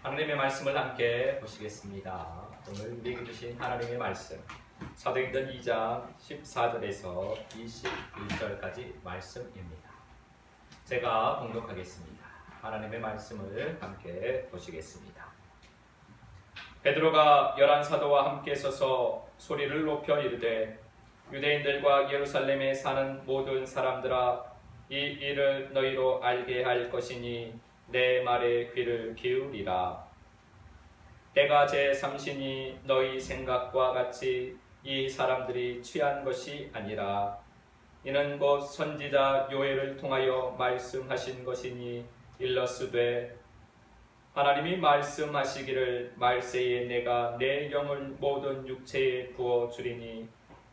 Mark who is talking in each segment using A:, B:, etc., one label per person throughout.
A: 하나님의 말씀을 함께 보시겠습니다. 오늘 우리에게 주신 하나님의 말씀 사도행전 2장 14절에서 21절까지 말씀입니다. 제가 봉독하겠습니다. 하나님의 말씀을 함께 보시겠습니다. 베드로가 11사도와 함께 서서 소리를 높여 이르되 유대인들과 예루살렘에 사는 모든 사람들아, 이 일을 너희로 알게 할 것이니 내 말에 귀를 기울이라. 때가 제3시니 너희 생각과 같이 이 사람들이 취한 것이 아니라 이는 곧 선지자 요엘을 통하여 말씀하신 것이니 일러스되 하나님이 말씀하시기를 말세에 내가 내 영을 모든 육체에 부어 주리니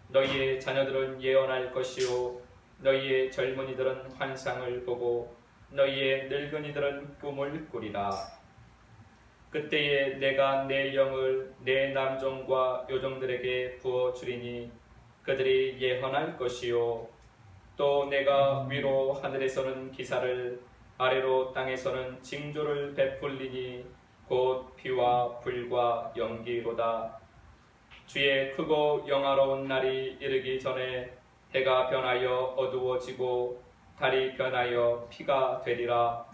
A: 너희의 자녀들은 예언할 것이요 너희의 젊은이들은 환상을 보고 너희의 늙은이들은 꿈을 꾸리라. 그때에 내가 내 영을 내 남종과 요종들에게 부어 주리니 그들이 예언할 것이요 또 내가 위로 하늘에서는 기사를 아래로 땅에서는 징조를 베풀리니 곧 비와 불과 연기로다. 주의 크고 영화로운 날이 이르기 전에 해가 변하여 어두워지고 달이 변하여 피가 되리라.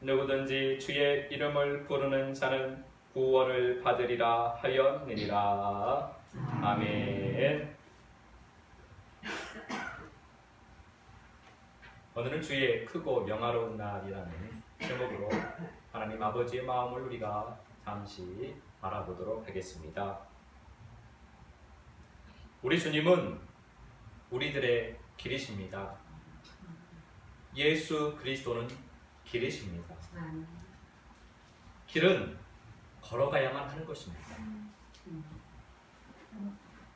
A: 누구든지 주의 이름을 부르는 자는 구원을 받으리라 하였느니라. 아멘. 오늘은 주의 크고 영화로운 날이라는 제목으로 하나님 아버지의 마음을 우리가 잠시 바라보도록 하겠습니다. 우리 주님은 우리들의 길이십니다. 예수 그리스도는 길이십니다. 길은 걸어가야만 하는 것입니다.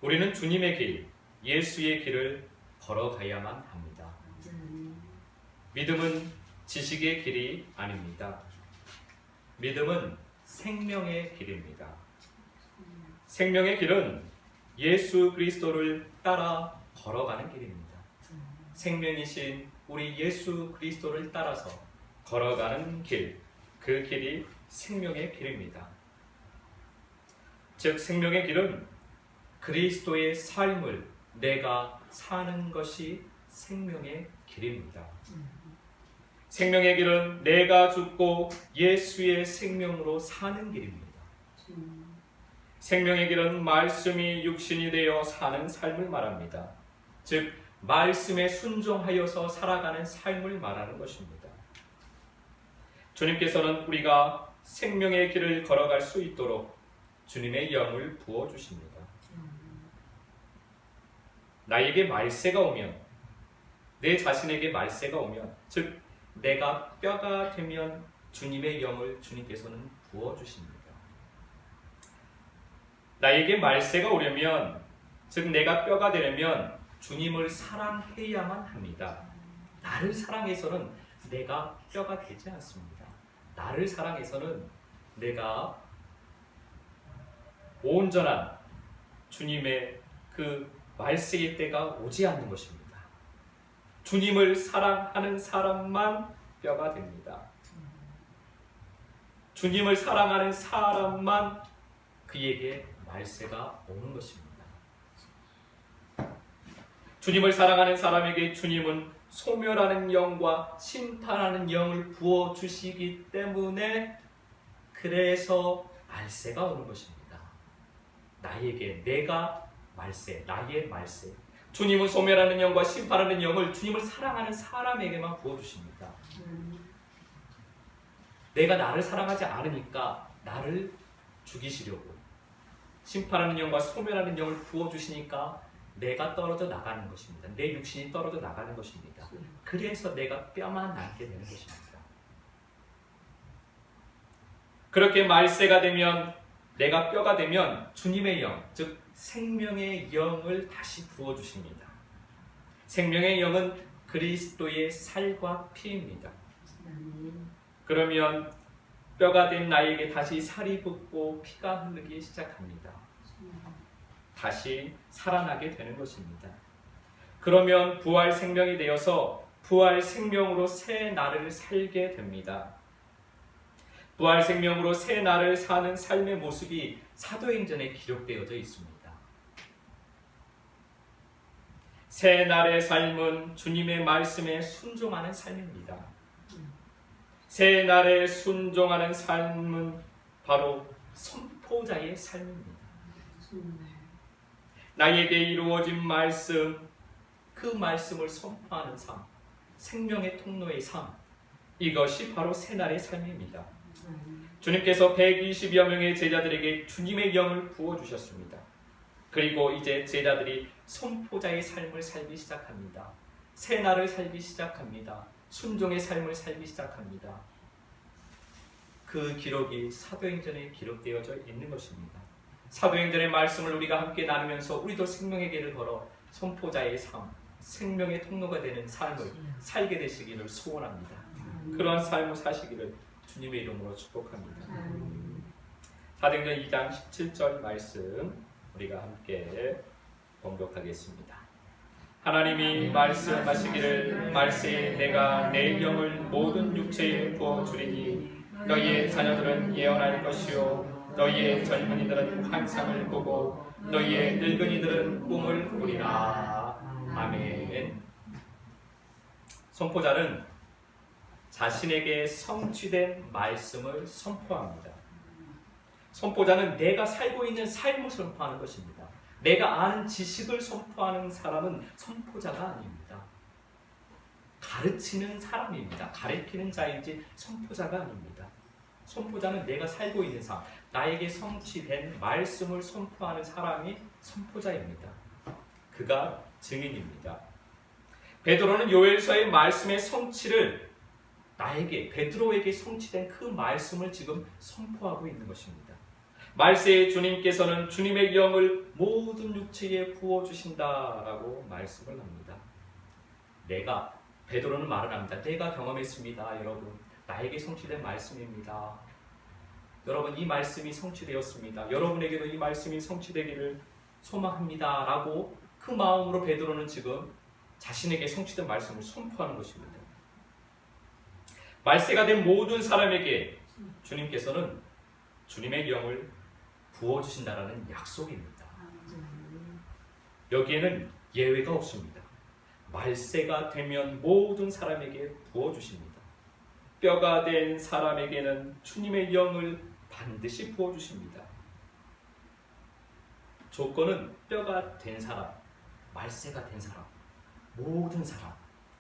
A: 우리는 주님의 길, 예수의 길을 걸어가야만 합니다. 믿음은 지식의 길이 아닙니다. 믿음은 생명의 길입니다. 생명의 길은 예수 그리스도를 따라 걸어가는 길입니다. 생명이신 우리 예수 그리스도를 따라서 걸어가는 길, 그 길이 생명의 길입니다. 즉 생명의 길은 그리스도의 삶을 내가 사는 것이 생명의 길입니다. 생명의 길은 내가 죽고 예수의 생명으로 사는 길입니다. 생명의 길은 말씀이 육신이 되어 사는 삶을 말합니다. 즉 말씀에 순종하여서 살아가는 삶을 말하는 것입니다. 주님께서는 우리가 생명의 길을 걸어갈 수 있도록 주님의 영을 부어주십니다. 나에게 말세가 오면, 내 자신에게 말세가 오면, 즉 내가 뼈가 되면 주님의 영을 주님께서는 부어주십니다. 나에게 말세가 오려면, 즉 내가 뼈가 되려면 주님을 사랑해야만 합니다. 나를 사랑해서는 내가 뼈가 되지 않습니다. 나를 사랑해서는 내가 온전한 주님의 그 말세의 때가 오지 않는 것입니다. 주님을 사랑하는 사람만 뼈가 됩니다. 주님을 사랑하는 사람만 그에게 말세가 오는 것입니다. 주님을 사랑하는 사람에게 주님은 소멸하는 영과 심판하는 영을 부어주시기 때문에 그래서 말세가 오는 것입니다. 나에게 내가 말세, 나의 말세. 주님은 소멸하는 영과 심판하는 영을 주님을 사랑하는 사람에게만 부어주십니다. 내가 나를 사랑하지 않으니까 나를 죽이시려고 심판하는 영과 소멸하는 영을 부어주시니까 내가 떨어져 나가는 것입니다. 내 육신이 떨어져 나가는 것입니다. 그래서 내가 뼈만 남게 되는 것입니다. 그렇게 말세가 되면, 내가 뼈가 되면 주님의 영, 즉 생명의 영을 다시 부어주십니다. 생명의 영은 그리스도의 살과 피입니다. 그러면 뼈가 된 나에게 다시 살이 붙고 피가 흐르기 시작합니다. 다시 살아나게 되는 것입니다. 그러면 부활 생명이 되어서 부활 생명으로 새 날을 살게 됩니다. 부활 생명으로 새 날을 사는 삶의 모습이 사도행전에 기록되어져 있습니다. 새 날의 삶은 주님의 말씀에 순종하는 삶입니다. 새 날에 순종하는 삶은 바로 선포자의 삶입니다. 나에게 이루어진 말씀, 그 말씀을 선포하는 삶, 생명의 통로의 삶, 이것이 바로 새날의 삶입니다. 주님께서 120여 명의 제자들에게 주님의 영을 부어주셨습니다. 그리고 이제 제자들이 선포자의 삶을 살기 시작합니다. 새날을 살기 시작합니다. 순종의 삶을 살기 시작합니다. 그 기록이 사도행전에 기록되어져 있는 것입니다. 사도행전의 말씀을 우리가 함께 나누면서 우리도 생명의 길을 걸어 선포자의 삶, 생명의 통로가 되는 삶을 살게 되시기를 소원합니다. 그런 삶을 사시기를 주님의 이름으로 축복합니다. 사도행전 2장 17절 말씀 우리가 함께 봉독하겠습니다. 하나님이 말씀하시기를 말세에 내가 내 영을 모든 육체에 부어주리니 너희의 자녀들은 예언할 것이요 너희의 젊은이들은 환상을 보고 너희의 늙은이들은 꿈을 꾸리라. 아멘. 선포자는 자신에게 성취된 말씀을 선포합니다. 선포자는 내가 살고 있는 삶을 선포하는 것입니다. 내가 아는 지식을 선포하는 사람은 선포자가 아닙니다. 가르치는 사람입니다. 가르치는 자이지 선포자가 아닙니다. 선포자는 내가 살고 있는 삶, 나에게 성취된 말씀을 선포하는 사람이 선포자입니다. 그가 증인입니다. 베드로는 요엘서의 말씀의 성취를 나에게, 베드로에게 성취된 그 말씀을 지금 선포하고 있는 것입니다. 말세에 주님께서는 주님의 영을 모든 육체에 부어주신다라고 말씀을 합니다. 베드로는 말을 합니다. 내가 경험했습니다. 여러분, 나에게 성취된 말씀입니다. 여러분, 이 말씀이 성취되었습니다. 여러분에게도 이 말씀이 성취되기를 소망합니다. 라고 그 마음으로 베드로는 지금 자신에게 성취된 말씀을 선포하는 것입니다. 말세가 된 모든 사람에게 주님께서는 주님의 영을 부어주신다라는 약속입니다. 여기에는 예외가 없습니다. 말세가 되면 모든 사람에게 부어주십니다. 뼈가 된 사람에게는 주님의 영을 반드시 부어주십니다. 조건은 뼈가 된 사람, 말세가 된 사람, 모든 사람,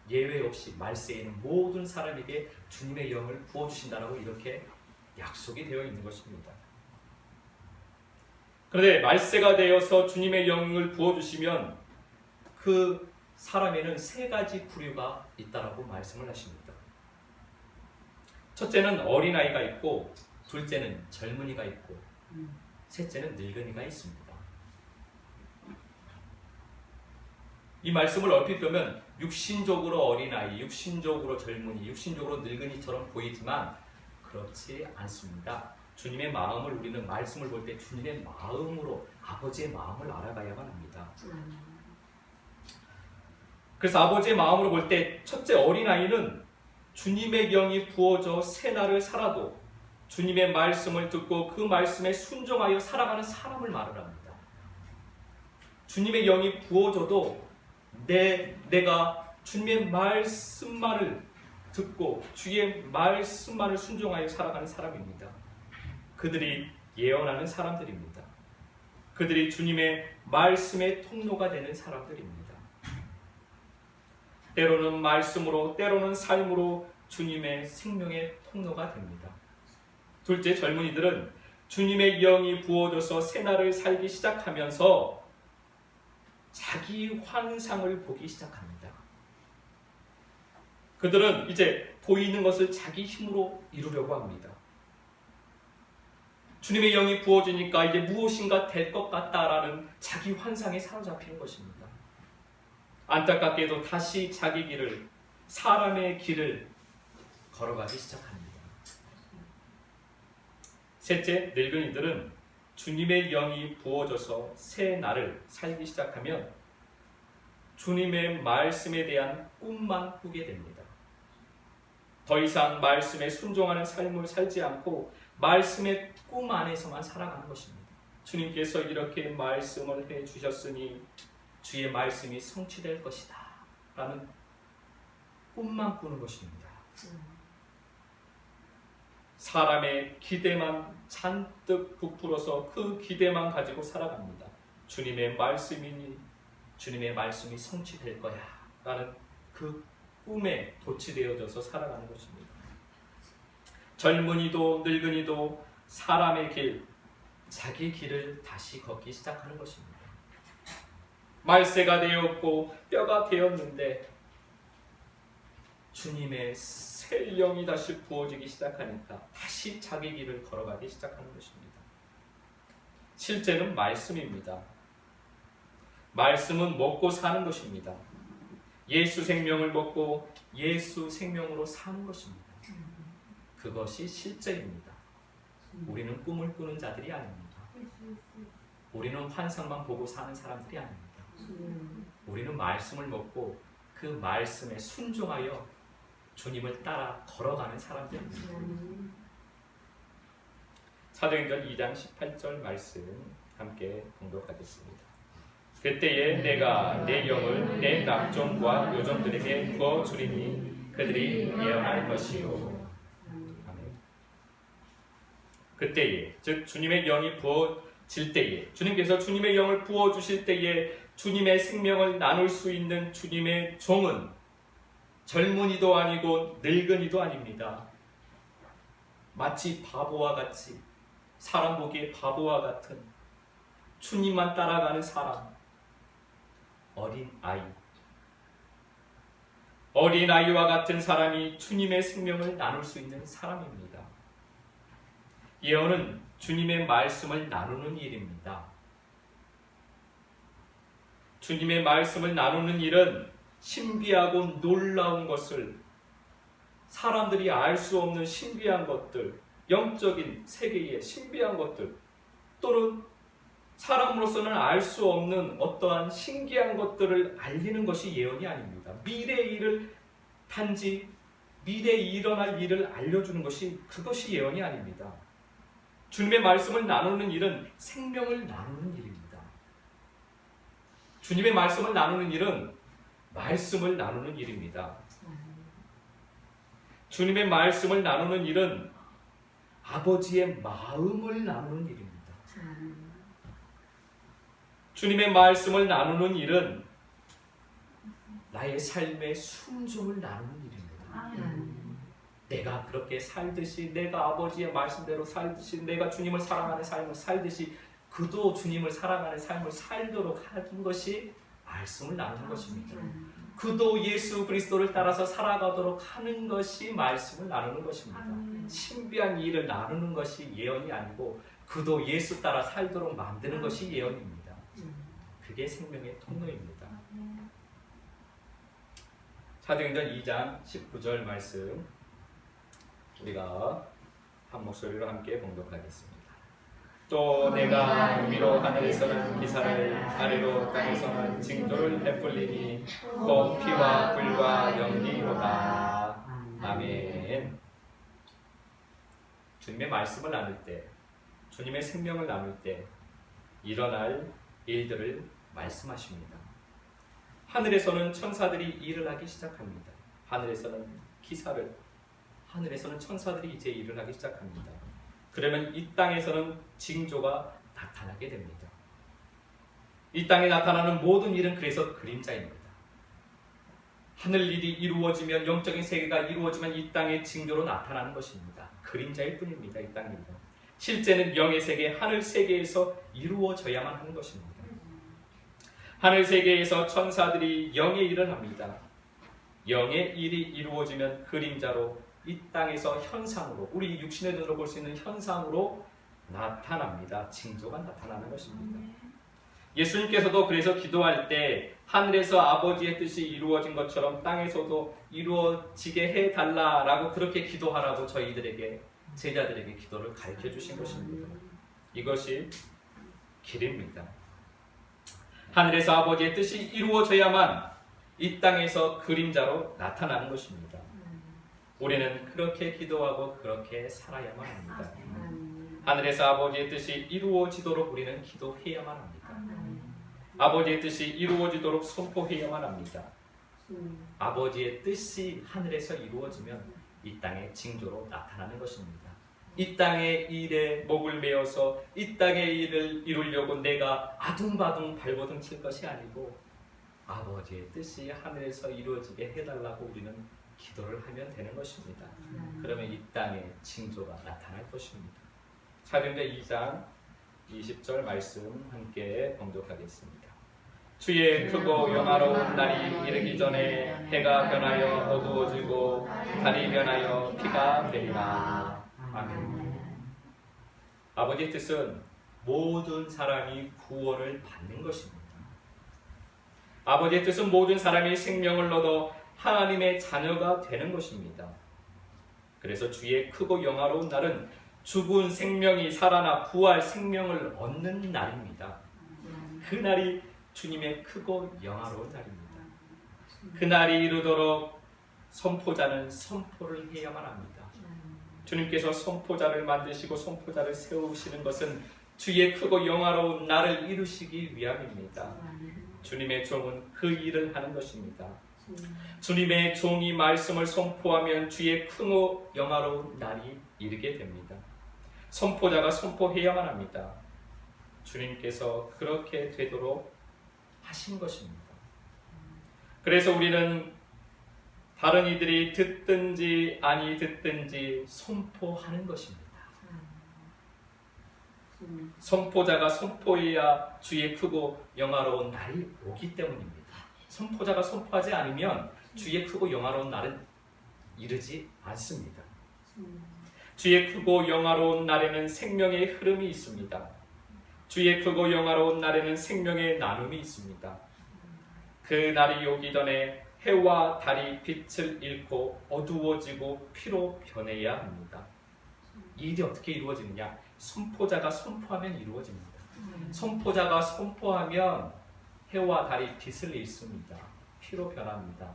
A: 예외 없이 말세에는 모든 사람에게 주님의 영을 부어주신다라고 이렇게 약속이 되어 있는 것입니다. 그런데 말세가 되어서 주님의 영을 부어주시면 그 사람에는 세 가지 부류가 있다라고 말씀을 하십니다. 첫째는 어린아이가 있고, 둘째는 젊은이가 있고, 셋째는 늙은이가 있습니다. 이 말씀을 얼핏 보면 육신적으로 어린아이, 육신적으로 젊은이, 육신적으로 늙은이처럼 보이지만 그렇지 않습니다. 주님의 마음을 우리는 말씀을 볼 때 주님의 마음으로, 아버지의 마음을 알아가야만 합니다. 그래서 아버지의 마음으로 볼 때 첫째 어린아이는 주님의 영이 부어져 새날을 살아도 주님의 말씀을 듣고 그 말씀에 순종하여 살아가는 사람을 말을 합니다. 주님의 영이 부어져도 내가 주님의 말씀만을 듣고 주의 말씀만을 순종하여 살아가는 사람입니다. 그들이 예언하는 사람들입니다. 그들이 주님의 말씀의 통로가 되는 사람들입니다. 때로는 말씀으로, 때로는 삶으로 주님의 생명의 통로가 됩니다. 둘째, 젊은이들은 주님의 영이 부어져서 새날을 살기 시작하면서 자기 환상을 보기 시작합니다. 그들은 이제 보이는 것을 자기 힘으로 이루려고 합니다. 주님의 영이 부어지니까 이제 무엇인가 될 것 같다라는 자기 환상에 사로잡히는 것입니다. 안타깝게도 다시 자기 길을, 사람의 길을 걸어가기 시작합니다. 셋째, 늙은이들은 주님의 영이 부어져서 새 날을 살기 시작하면 주님의 말씀에 대한 꿈만 꾸게 됩니다. 더 이상 말씀에 순종하는 삶을 살지 않고 말씀의 꿈 안에서만 살아가는 것입니다. 주님께서 이렇게 말씀을 해주셨으니 주의 말씀이 성취될 것이다 라는 꿈만 꾸는 것입니다. 사람의 기대만 잔뜩 부풀어서 그 기대만 가지고 살아갑니다. 주님의 말씀이니 주님의 말씀이 성취될 거야 라는 그 꿈에 도취되어져서 살아가는 것입니다. 젊은이도 늙은이도 사람의 길, 자기 길을 다시 걷기 시작하는 것입니다. 말세가 되었고 뼈가 되었는데 주님의 새 영이 다시 부어지기 시작하니까 다시 자기 길을 걸어가기 시작하는 것입니다. 실제는 말씀입니다. 말씀은 먹고 사는 것입니다. 예수 생명을 먹고 예수 생명으로 사는 것입니다. 그것이 실제입니다. 우리는 꿈을 꾸는 자들이 아닙니다. 우리는 환상만 보고 사는 사람들이 아닙니다. 우리는 말씀을 먹고 그 말씀에 순종하여 주님을 따라 걸어가는 사람들입니다. 사도행전 2장 18절 말씀 함께 봉독하겠습니다. 그때에 내가 내 영을 내 낙종과 요정들에게 부어주리니 그들이 예언할 것이요. 아멘. 그때에, 즉 주님의 영이 부어질 때에, 주님께서 주님의 영을 부어주실 때에 주님의 생명을 나눌 수 있는 주님의 종은 젊은이도 아니고 늙은이도 아닙니다. 마치 바보와 같이, 사람 보기에 바보와 같은 주님만 따라가는 사람, 어린아이와 같은 사람이 주님의 생명을 나눌 수 있는 사람입니다. 예언은 주님의 말씀을 나누는 일입니다. 주님의 말씀을 나누는 일은 신비하고 놀라운 것을, 사람들이 알 수 없는 신비한 것들, 영적인 세계의 신비한 것들, 또는 사람으로서는 알 수 없는 어떠한 신기한 것들을 알리는 것이 예언이 아닙니다. 미래의 일을, 단지 미래에 일어날 일을 알려주는 것이, 그것이 예언이 아닙니다. 주님의 말씀을 나누는 일은 생명을 나누는 일입니다. 주님의 말씀을 나누는 일은 말씀을 나누는 일입니다. 주님의 말씀을 나누는 일은 아버지의 마음을 나누는 일입니다. 주님의 말씀을 나누는 일은 나의 삶의 순종을 나누는 일입니다. 내가 그렇게 살듯이, 내가 아버지의 말씀대로 살듯이, 내가 주님을 사랑하는 삶을 살듯이 그도 주님을 사랑하는 삶을 살도록 하는 것이 말씀을 나누는 것입니다. 그도 예수 그리스도를 따라서 살아가도록 하는 것이 말씀을 나누는 것입니다. 신비한 일을 나누는 것이 예언이 아니고 그도 예수 따라 살도록 만드는 것이 예언입니다. 그게 생명의 통로입니다. 사도행전 2장 19절 말씀 우리가 한 목소리로 함께 봉독하겠습니다. 또 내가 위로 하늘에서는 기사를, 아래로 땅에서는 징조를 베풀리니 곧 피와 불과 연기로다. 아멘. 주님의 말씀을 나눌 때, 주님의 생명을 나눌 때 일어날 일들을 말씀하십니다. 하늘에서는 천사들이 일을 하기 시작합니다. 하늘에서는 기사를, 하늘에서는 천사들이 이제 일을 하기 시작합니다. 그러면 이 땅에서는 징조가 나타나게 됩니다. 이 땅에 나타나는 모든 일은 그래서 그림자입니다. 하늘 일이 이루어지면, 영적인 세계가 이루어지면 이 땅의 징조로 나타나는 것입니다. 그림자일 뿐입니다. 이 땅의 일은. 실제는 영의 세계, 하늘 세계에서 이루어져야만 하는 것입니다. 하늘 세계에서 천사들이 영의 일을 합니다. 영의 일이 이루어지면 그림자로 이 땅에서 현상으로, 우리 육신의 눈으로 볼 수 있는 현상으로 나타납니다. 징조가 나타나는 것입니다. 예수님께서도 그래서 기도할 때 하늘에서 아버지의 뜻이 이루어진 것처럼 땅에서도 이루어지게 해달라라고 그렇게 기도하라고 저희들에게, 제자들에게 기도를 가르쳐 주신 것입니다. 이것이 길입니다. 하늘에서 아버지의 뜻이 이루어져야만 이 땅에서 그림자로 나타나는 것입니다. 우리는 그렇게 기도하고 그렇게 살아야만 합니다. 하늘에서 아버지의 뜻이 이루어지도록 우리는 기도해야만 합니다. 아버지의 뜻이 이루어지도록 선포해야만 합니다. 아버지의 뜻이 하늘에서 이루어지면 이 땅의 징조로 나타나는 것입니다. 이 땅의 일에 목을 메어서 이 땅의 일을 이루려고 내가 아둥바둥 발버둥 칠 것이 아니고 아버지의 뜻이 하늘에서 이루어지게 해달라고 우리는 기도를 하면 되는 것입니다. 그러면 이 땅에 징조가 나타날 것입니다. 사도행전 2장 20절 말씀 함께 봉독하겠습니다. 주의 크고 영화로운 날이 이르기 전에 해가 변하여 어두워지고 달이 변하여 피가 되리라. 아멘. 아버지의 뜻은 모든 사람이 구원을 받는 것입니다. 아버지의 뜻은 모든 사람이 생명을 얻어 하나님의 자녀가 되는 것입니다. 그래서 주의 크고 영화로운 날은 죽은 생명이 살아나 부활 생명을 얻는 날입니다. 그 날이 주님의 크고 영화로운 날입니다. 그 날이 이루도록 선포자는 선포를 해야만 합니다. 주님께서 선포자를 만드시고 선포자를 세우시는 것은 주의 크고 영화로운 날을 이루시기 위함입니다. 주님의 종은 그 일을 하는 것입니다. 주님의 종이 말씀을 선포하면 주의 크고 영화로운 날이 이르게 됩니다. 선포자가 선포해야만 합니다. 주님께서 그렇게 되도록 하신 것입니다. 그래서 우리는 다른 이들이 듣든지 아니 듣든지 선포하는 것입니다. 선포자가 선포해야 주의 크고 영화로운 날이 오기 때문입니다. 선포자가 선포하지 않으면 주의 크고 영화로운 날은 이르지 않습니다. 주의 크고 영화로운 날에는 생명의 흐름이 있습니다. 주의 크고 영화로운 날에는 생명의 나눔이 있습니다. 그 날이 오기 전에 해와 달이 빛을 잃고 어두워지고 피로 변해야 합니다. 이 일이 어떻게 이루어지느냐? 선포자가 선포하면 이루어집니다. 선포자가 선포하면 해와 달이 빛을 잃습니다. 피로 변합니다.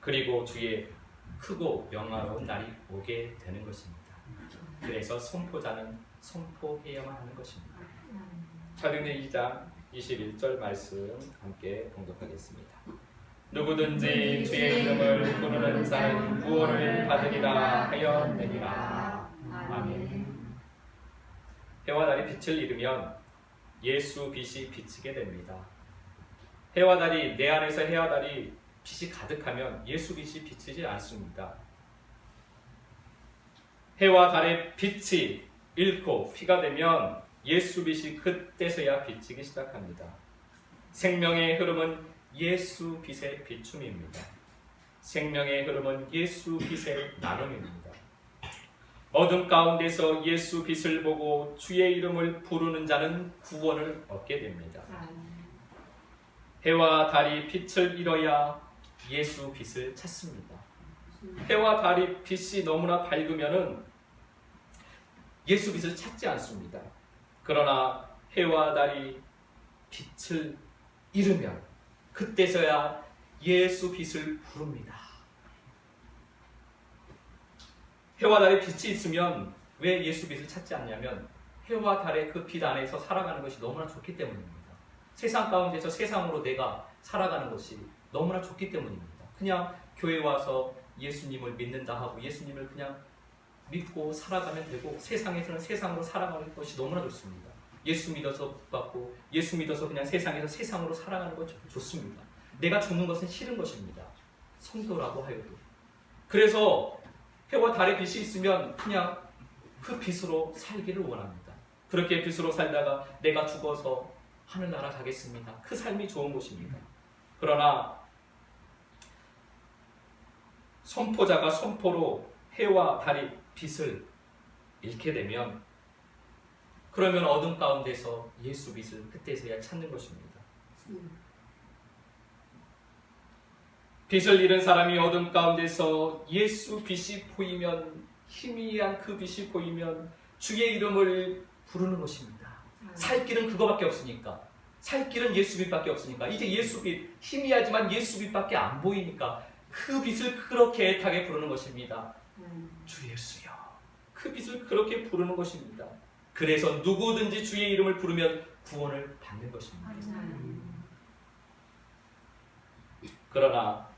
A: 그리고 주의 크고 영화로운 날이 오게 되는 것입니다. 그래서 선포자는 선포해야만 하는 것입니다. 사도행전 2장 21절 말씀 함께 봉독하겠습니다. 누구든지 주의 이름을 부르는 자는 구원을 받으리라 하였느니라. 아멘. 해와 달이 빛을 잃으면 예수 빛이 비치게 됩니다. 해와 달이 내 안에서 해와 달이 빛이 가득하면 예수 빛이 비치지 않습니다. 해와 달의 빛이 잃고 피가 되면 예수 빛이 그때서야 비치기 시작합니다. 생명의 흐름은 예수 빛의 비춤입니다. 생명의 흐름은 예수 빛의 나눔입니다. 어둠 가운데서 예수 빛을 보고 주의 이름을 부르는 자는 구원을 얻게 됩니다. 해와 달이 빛을 잃어야 예수 빛을 찾습니다. 해와 달이 빛이 너무나 밝으면은 예수 빛을 찾지 않습니다. 그러나 해와 달이 빛을 잃으면 그때서야 예수 빛을 부릅니다. 해와 달의 빛이 있으면 왜 예수 빛을 찾지 않냐면 해와 달의 그 빛 안에서 살아가는 것이 너무나 좋기 때문입니다. 세상 가운데서 세상으로 내가 살아가는 것이 너무나 좋기 때문입니다. 그냥 교회 와서 예수님을 믿는다 하고 예수님을 그냥 믿고 살아가면 되고 세상에서는 세상으로 살아가는 것이 너무나 좋습니다. 예수 믿어서 복받고 예수 믿어서 그냥 세상에서 세상으로 살아가는 것 좋습니다. 내가 죽는 것은 싫은 것입니다. 성도라고 하여도. 그래서 해와 달의 빛이 있으면 그냥 그 빛으로 살기를 원합니다. 그렇게 빛으로 살다가 내가 죽어서 하늘나라 가겠습니다. 그 삶이 좋은 것입니다. 그러나 선포자가 선포로 해와 달이 빛을 잃게 되면 그러면 어둠 가운데서 예수 빛을 그때서야 찾는 것입니다. 빛을 잃은 사람이 어둠 가운데서 예수 빛이 보이면 희미한 그 빛이 보이면 주의 이름을 부르는 것입니다. 살 길은 그거밖에 없으니까 살 길은 예수 빛밖에 없으니까 이제 예수 빛, 희미하지만 예수 빛밖에 안 보이니까 그 빛을 그렇게 애타게 부르는 것입니다. 주 예수여. 그 빛을 그렇게 부르는 것입니다. 그래서 누구든지 주의 이름을 부르면 구원을 받는 것입니다. 그러나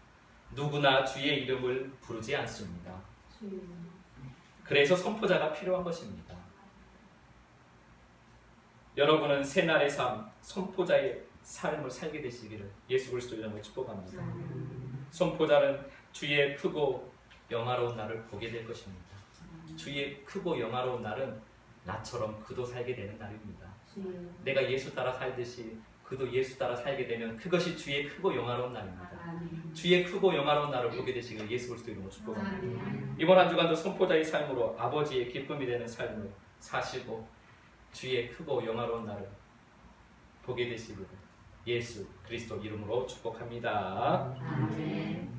A: 누구나 주의 이름을 부르지 않습니다. 그래서 선포자가 필요한 것입니다. 여러분은 새날의 삶, 선포자의 삶을 살게 되시기를 예수 그리스도 이름으로 축복합니다. 선포자는 주의 크고 영화로운 날을 보게 될 것입니다. 주의 크고 영화로운 날은 나처럼 그도 살게 되는 날입니다. 내가 예수 따라 살듯이 그도 예수 따라 살게 되면 그것이 주의 크고 영화로운 날입니다. 주의 크고 영화로운 날을 보게 되시기를 예수 그리스도 이름으로 축복합니다. 이번 한 주간도 선포자의 삶으로 아버지의 기쁨이 되는 삶을 사시고 주의 크고 영화로운 날을 보게 되시기를 예수 그리스도 이름으로 축복합니다.
B: 아멘.